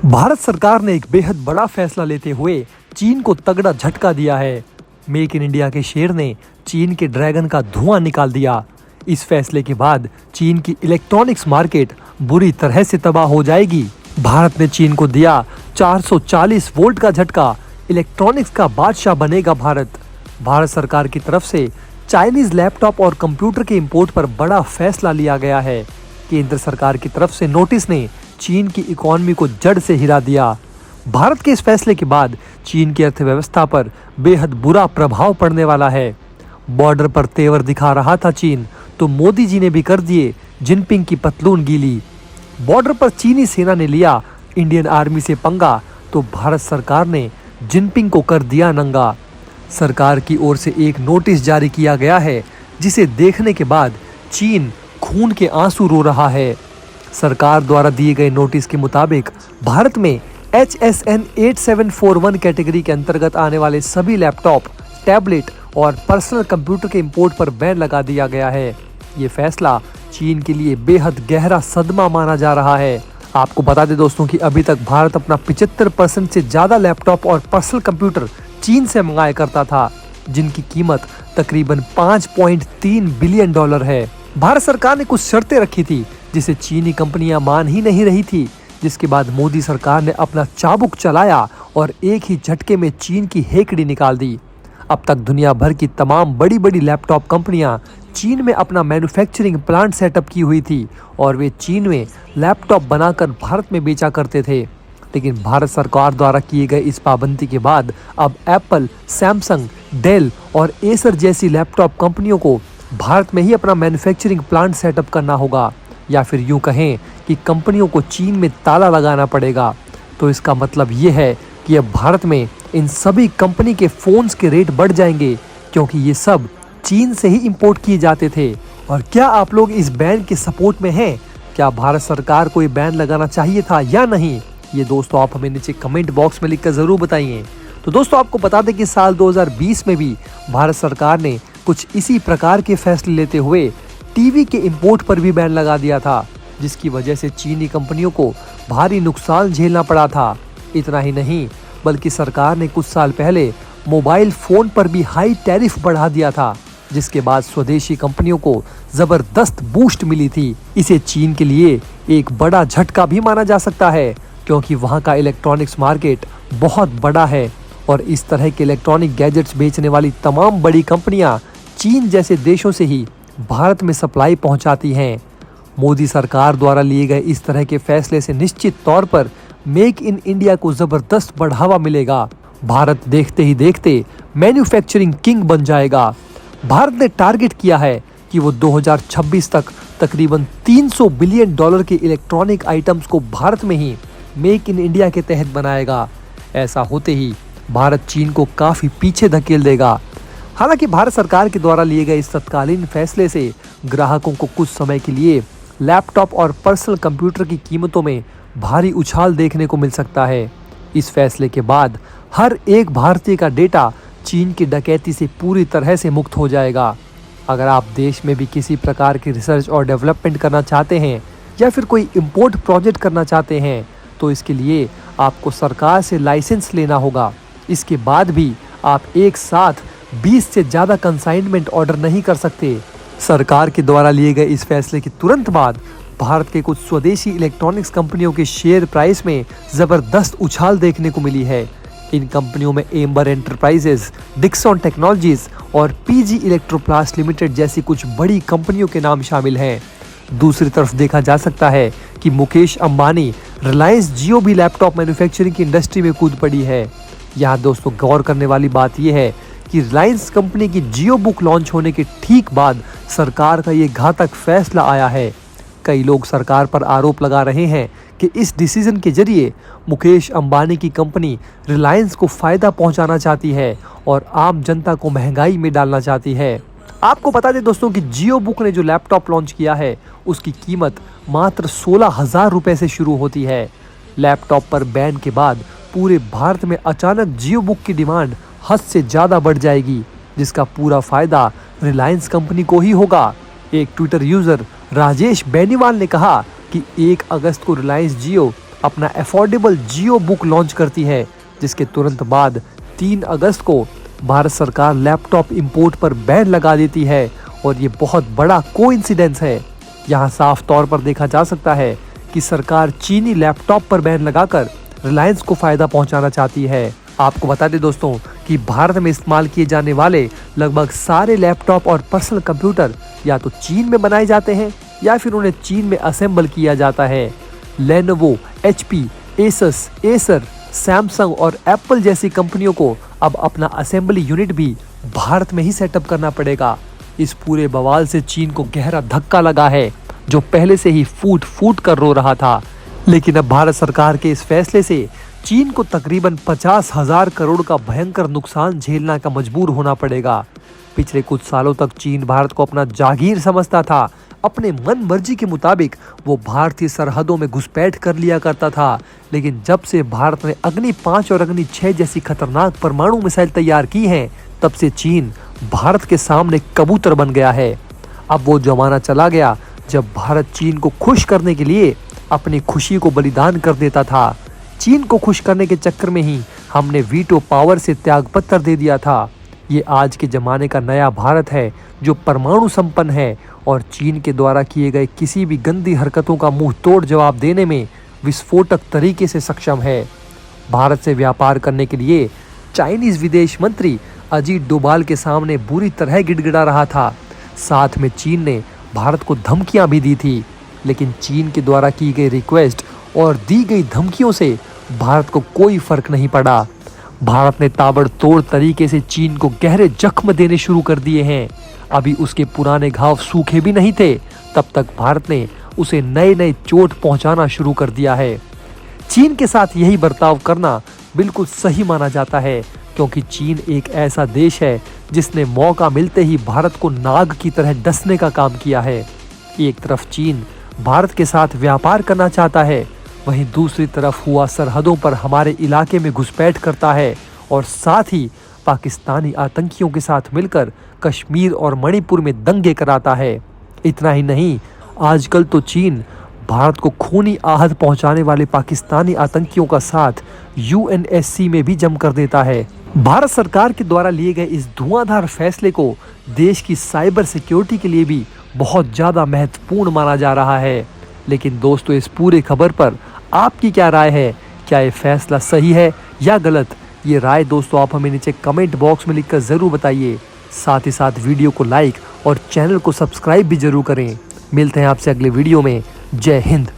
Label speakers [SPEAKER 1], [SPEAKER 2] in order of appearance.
[SPEAKER 1] भारत सरकार ने एक बेहद बड़ा फैसला लेते हुए चीन को तगड़ा झटका दिया है। मेक इन इंडिया के शेर ने चीन के ड्रैगन का धुआं निकाल दिया। इस फैसले के बाद चीन की इलेक्ट्रॉनिक्स मार्केट बुरी तरह से तबाह हो जाएगी। भारत ने चीन को दिया 440 वोल्ट का झटका। इलेक्ट्रॉनिक्स का बादशाह बनेगा भारत। भारत सरकार की तरफ से चाइनीज लैपटॉप और कंप्यूटर के इंपोर्ट पर बड़ा फैसला लिया गया है। केंद्र सरकार की तरफ से नोटिस ने चीन की इकोनॉमी को जड़ से हिला दिया। भारत के इस फैसले के बाद चीन की अर्थव्यवस्था पर बेहद बुरा प्रभाव पड़ने वाला है। बॉर्डर पर तेवर दिखा रहा था चीन, तो मोदी जी ने भी कर दिए जिनपिंग की पतलून गीली। बॉर्डर पर चीनी सेना ने लिया इंडियन आर्मी से पंगा, तो भारत सरकार ने जिनपिंग को कर दिया नंगा। सरकार की ओर से एक नोटिस जारी किया गया है, जिसे देखने के बाद चीन खून के आंसू रो रहा है। सरकार द्वारा दिए गए नोटिस के मुताबिक भारत में HSN 8741 कैटेगरी के अंतर्गत आने वाले सभी लैपटॉप, टैबलेट और पर्सनल कंप्यूटर के इंपोर्ट पर बैन लगा दिया गया है। ये फैसला चीन के लिए बेहद गहरा सदमा माना जा रहा है। आपको बता दें दोस्तों कि अभी तक भारत अपना 75% से ज़्यादा लैपटॉप और पर्सनल कंप्यूटर चीन से मंगाया करता था, जिनकी कीमत तकरीबन $5.3 बिलियन है। भारत सरकार ने कुछ शर्तें रखी थी, जिसे चीनी कंपनियां मान ही नहीं रही थी, जिसके बाद मोदी सरकार ने अपना चाबुक चलाया और एक ही झटके में चीन की हेकड़ी निकाल दी। अब तक दुनिया भर की तमाम बड़ी बड़ी लैपटॉप कंपनियां चीन में अपना मैन्युफैक्चरिंग प्लांट सेटअप की हुई थी और वे चीन में लैपटॉप बनाकर भारत में बेचा करते थे। लेकिन भारत सरकार द्वारा किए गए इस पाबंदी के बाद अब एप्पल, सैमसंग, डेल और एसर जैसी लैपटॉप कंपनियों को भारत में ही अपना मैन्युफैक्चरिंग प्लांट सेटअप करना होगा, या फिर यूं कहें कि कंपनियों को चीन में ताला लगाना पड़ेगा। तो इसका मतलब ये है कि अब भारत में इन सभी कंपनी के फ़ोन्स के रेट बढ़ जाएंगे, क्योंकि ये सब चीन से ही इंपोर्ट किए जाते थे। और क्या आप लोग इस बैन के सपोर्ट में हैं? क्या भारत सरकार को ये बैन लगाना चाहिए था या नहीं? ये दोस्तों आप हमें नीचे कमेंट बॉक्स में लिखकर ज़रूर बताइए। तो दोस्तों आपको बता दें कि साल 2020 में भी भारत सरकार ने कुछ इसी प्रकार के फैसले लेते हुए टीवी के इंपोर्ट पर भी बैन लगा दिया था, जिसकी वजह से चीनी कंपनियों को भारी नुकसान झेलना पड़ा था। इतना ही नहीं, बल्कि सरकार ने कुछ साल पहले मोबाइल फ़ोन पर भी हाई टैरिफ बढ़ा दिया था, जिसके बाद स्वदेशी कंपनियों को ज़बरदस्त बूस्ट मिली थी। इसे चीन के लिए एक बड़ा झटका भी माना जा सकता है, क्योंकि वहाँ का इलेक्ट्रॉनिक्स मार्केट बहुत बड़ा है और इस तरह के इलेक्ट्रॉनिक गैजेट्स बेचने वाली तमाम बड़ी कंपनियाँ चीन जैसे देशों से ही भारत में सप्लाई पहुंचाती हैं। मोदी सरकार द्वारा लिए गए इस तरह के फैसले से निश्चित तौर पर मेक इन इंडिया को ज़बरदस्त बढ़ावा मिलेगा। भारत देखते ही देखते मैन्युफैक्चरिंग किंग बन जाएगा। भारत ने टारगेट किया है कि वो 2026 तक तकरीबन $300 बिलियन के इलेक्ट्रॉनिक आइटम्स को भारत में ही मेक इन इंडिया के तहत बनाएगा। ऐसा होते ही भारत चीन को काफ़ी पीछे धकेल देगा। हालांकि भारत सरकार के द्वारा लिए गए इस तत्कालीन फैसले से ग्राहकों को कुछ समय के लिए लैपटॉप और पर्सनल कंप्यूटर की कीमतों में भारी उछाल देखने को मिल सकता है। इस फैसले के बाद हर एक भारतीय का डेटा चीन की डकैती से पूरी तरह से मुक्त हो जाएगा। अगर आप देश में भी किसी प्रकार की रिसर्च और डेवलपमेंट करना चाहते हैं या फिर कोई इंपोर्ट प्रोजेक्ट करना चाहते हैं, तो इसके लिए आपको सरकार से लाइसेंस लेना होगा। इसके बाद भी आप एक साथ 20 से ज़्यादा कंसाइनमेंट ऑर्डर नहीं कर सकते। सरकार के द्वारा लिए गए इस फैसले के तुरंत बाद भारत के कुछ स्वदेशी इलेक्ट्रॉनिक्स कंपनियों के शेयर प्राइस में ज़बरदस्त उछाल देखने को मिली है। इन कंपनियों में एम्बर एंटरप्राइजेज, डिक्सन टेक्नोलॉजीज और पीजी इलेक्ट्रोप्लास्ट लिमिटेड जैसी कुछ बड़ी कंपनियों के नाम शामिल हैं। दूसरी तरफ देखा जा सकता है कि मुकेश अंबानी, रिलायंस जियो भी लैपटॉप मैन्युफैक्चरिंग की इंडस्ट्री में कूद पड़ी है। यहाँ दोस्तों गौर करने वाली बात यह है कि रिलायंस कंपनी की जियो बुक लॉन्च होने के ठीक बाद सरकार का ये घातक फैसला आया है। कई लोग सरकार पर आरोप लगा रहे हैं कि इस डिसीजन के जरिए मुकेश अंबानी की कंपनी रिलायंस को फ़ायदा पहुंचाना चाहती है और आम जनता को महंगाई में डालना चाहती है। आपको बता दें दोस्तों कि जियो बुक ने जो लैपटॉप लॉन्च किया है, उसकी कीमत मात्र 16,000 रुपये से शुरू होती है। लैपटॉप पर बैन के बाद पूरे भारत में अचानक जियो बुक की डिमांड हद से ज़्यादा बढ़ जाएगी, जिसका पूरा फ़ायदा रिलायंस कंपनी को ही होगा। एक ट्विटर यूज़र राजेश बेनीवाल ने कहा कि 1 अगस्त को रिलायंस जियो अपना अफोर्डेबल जियो बुक लॉन्च करती है, जिसके तुरंत बाद 3 अगस्त को भारत सरकार लैपटॉप इंपोर्ट पर बैन लगा देती है। और ये बहुत बड़ा कोइंसिडेंस है। यहाँ साफ तौर पर देखा जा सकता है कि सरकार चीनी लैपटॉप पर बैन लगाकर रिलायंस को फायदा पहुंचाना चाहती है। आपको बता दें दोस्तों कि भारत में इस्तेमाल किए जाने वाले लगभग सारे लैपटॉप और पर्सनल कंप्यूटर या तो चीन में बनाए जाते हैं या फिर उन्हें चीन में असेंबल किया जाता है। Lenovo, HP, Asus, Acer, Samsung और एप्पल जैसी कंपनियों को अब अपना असेंबली यूनिट भी भारत में ही सेटअप करना पड़ेगा। इस पूरे बवाल से चीन को गहरा धक्का लगा है, जो पहले से ही फूट फूट कर रो रहा था। लेकिन अब भारत सरकार के इस फैसले से चीन को तकरीबन 50,000 करोड़ का भयंकर नुकसान झेलना का मजबूर होना पड़ेगा। पिछले कुछ सालों तक चीन भारत को अपना जागीर समझता था। अपने मन मर्जी के मुताबिक वो भारतीय सरहदों में घुसपैठ कर लिया करता था। लेकिन जब से भारत ने अग्नि 5 और अग्नि 6 जैसी खतरनाक परमाणु मिसाइल तैयार की हैं, तब से चीन भारत के सामने कबूतर बन गया है। अब वो जमाना चला गया जब भारत चीन को खुश करने के लिए अपनी खुशी को बलिदान कर देता था। चीन को खुश करने के चक्कर में ही हमने वीटो पावर से त्यागपत्र दे दिया था। ये आज के ज़माने का नया भारत है जो परमाणु संपन्न है और चीन के द्वारा किए गए किसी भी गंदी हरकतों का मुंह तोड़ जवाब देने में विस्फोटक तरीके से सक्षम है। भारत से व्यापार करने के लिए चाइनीज़ विदेश मंत्री अजीत डोभाल के सामने बुरी तरह गिड़गिड़ा रहा था। साथ में चीन ने भारत को धमकियां भी दी थी, लेकिन चीन के द्वारा की गई रिक्वेस्ट और दी गई धमकियों से भारत को कोई फर्क नहीं पड़ा। भारत ने ताबड़तोड़ तरीके से चीन को गहरे जख्म देने शुरू कर दिए हैं। अभी उसके पुराने घाव सूखे भी नहीं थे, तब तक भारत ने उसे नए नए चोट पहुंचाना शुरू कर दिया है। चीन के साथ यही बर्ताव करना बिल्कुल सही माना जाता है, क्योंकि चीन एक ऐसा देश है जिसने मौका मिलते ही भारत को नाग की तरह डसने का काम किया है। एक तरफ चीन भारत के साथ व्यापार करना चाहता है, वहीं दूसरी तरफ हुआ सरहदों पर हमारे इलाके में घुसपैठ करता है और साथ ही पाकिस्तानी आतंकियों के साथ मिलकर कश्मीर और मणिपुर में दंगे कराता है। इतना ही नहीं, आजकल तो चीन भारत को खूनी आहत पहुंचाने वाले पाकिस्तानी आतंकियों का साथ UNSC में भी जम कर देता है। भारत सरकार के द्वारा लिए गए इस धुआंधार फैसले को देश की साइबर सिक्योरिटी के लिए भी बहुत ज़्यादा महत्वपूर्ण माना जा रहा है। लेकिन दोस्तों, इस पूरे खबर पर आपकी क्या राय है? क्या ये फैसला सही है या गलत? ये राय दोस्तों आप हमें नीचे कमेंट बॉक्स में लिखकर ज़रूर बताइए। साथ ही साथ वीडियो को लाइक और चैनल को सब्सक्राइब भी जरूर करें। मिलते हैं आपसे अगले वीडियो में। जय हिंद।